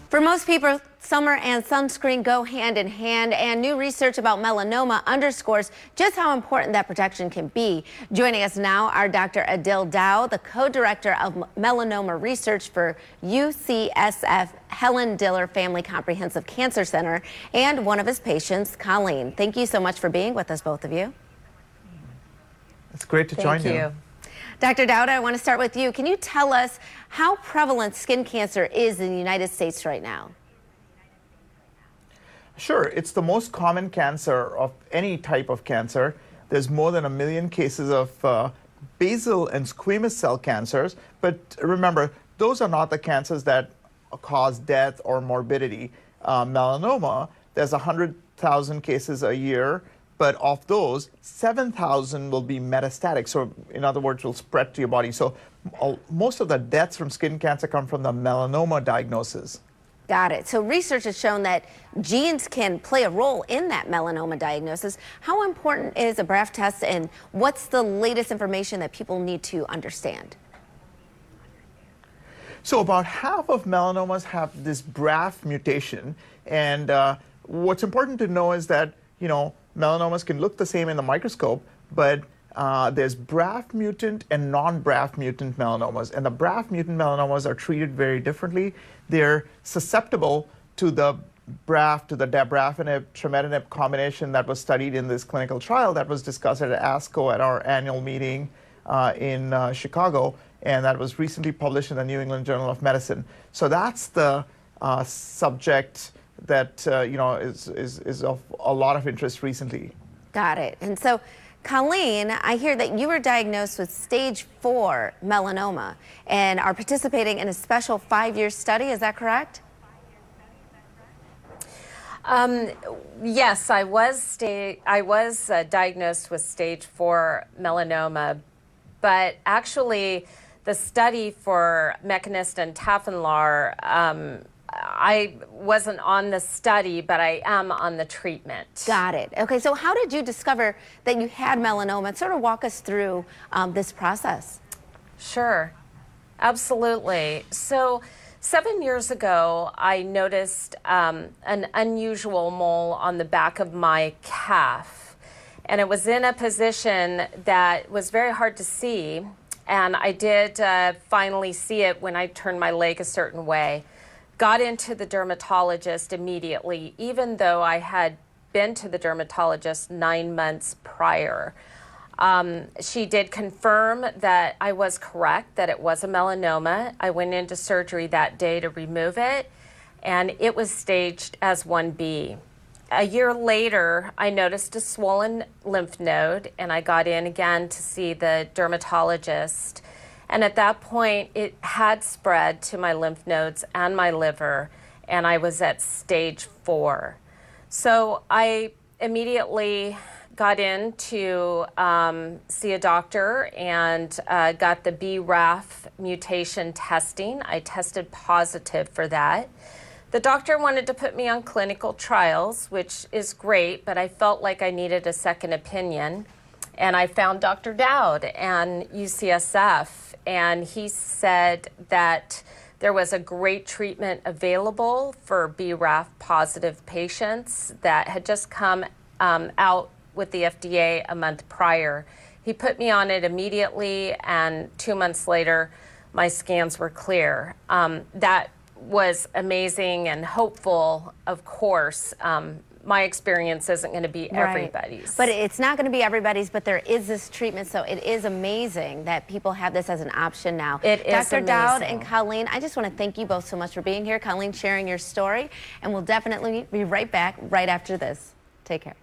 For most people, summer and sunscreen go hand in hand, and new research about melanoma underscores just how important that protection can be. Joining us now are Dr. Adil Dow, the co-director of melanoma research for UCSF Helen Diller Family Comprehensive Cancer Center, and one of his patients, Colleen. Thank you so much for being with us, both of you. It's great to join you. Dr. Dowd, I want to start with you. Can you tell us how prevalent skin cancer is in the United States right now? Sure. It's the most common cancer of any type of cancer. There's more than 1 million cases of basal and squamous cell cancers. But remember, those are not the cancers that cause death or morbidity. Melanoma, there's 100,000 cases a year. But of those, 7,000 will be metastatic. So in other words, will spread to your body. So most of the deaths from skin cancer come from the melanoma diagnosis. Got it. So research has shown that genes can play a role in that melanoma diagnosis. How important is a BRAF test, and what's the latest information that people need to understand? So about half of melanomas have this BRAF mutation. And what's important to know is that, melanomas can look the same in the microscope, but there's BRAF mutant and non-BRAF mutant melanomas. And the BRAF mutant melanomas are treated very differently. They're susceptible to the BRAF, to the dabrafenib, trametinib combination that was studied in this clinical trial that was discussed at ASCO at our annual meeting in Chicago, and that was recently published in the New England Journal of Medicine. So that's the subject that is of a lot of interest recently. Got it. And so, Colleen, I hear that you were diagnosed with stage 4 melanoma and are participating in a special 5-year study. Is that correct? Yes, I was diagnosed with stage 4 melanoma, but actually the study for Mekinist and Tafinlar, I wasn't on the study, but I am on the treatment. Got it. Okay, so how did you discover that you had melanoma? Sort of walk us through this process. Sure, absolutely. So 7 years ago, I noticed an unusual mole on the back of my calf. And it was in a position that was very hard to see. And I did finally see it when I turned my leg a certain way. Got into the dermatologist immediately, even though I had been to the dermatologist 9 months prior. She did confirm that I was correct, that it was a melanoma. I went into surgery that day to remove it, and it was staged as 1B. A year later, I noticed a swollen lymph node, and I got in again to see the dermatologist. And at that point, it had spread to my lymph nodes and my liver, and I was at stage 4. So I immediately got in to see a doctor and got the BRAF mutation testing. I tested positive for that. The doctor wanted to put me on clinical trials, which is great, but I felt like I needed a second opinion. And I found Dr. Dowd and UCSF, and he said that there was a great treatment available for BRAF positive patients that had just come out with the FDA a month prior. He put me on it immediately, and 2 months later, my scans were clear. That was amazing and hopeful, of course. My experience isn't going to be everybody's. Right. But it's not going to be everybody's, but there is this treatment, so it is amazing that people have this as an option now. It is Dr. amazing. Dowd and Colleen, I just want to thank you both so much for being here. Colleen, sharing your story, and we'll definitely be right back right after this. Take care.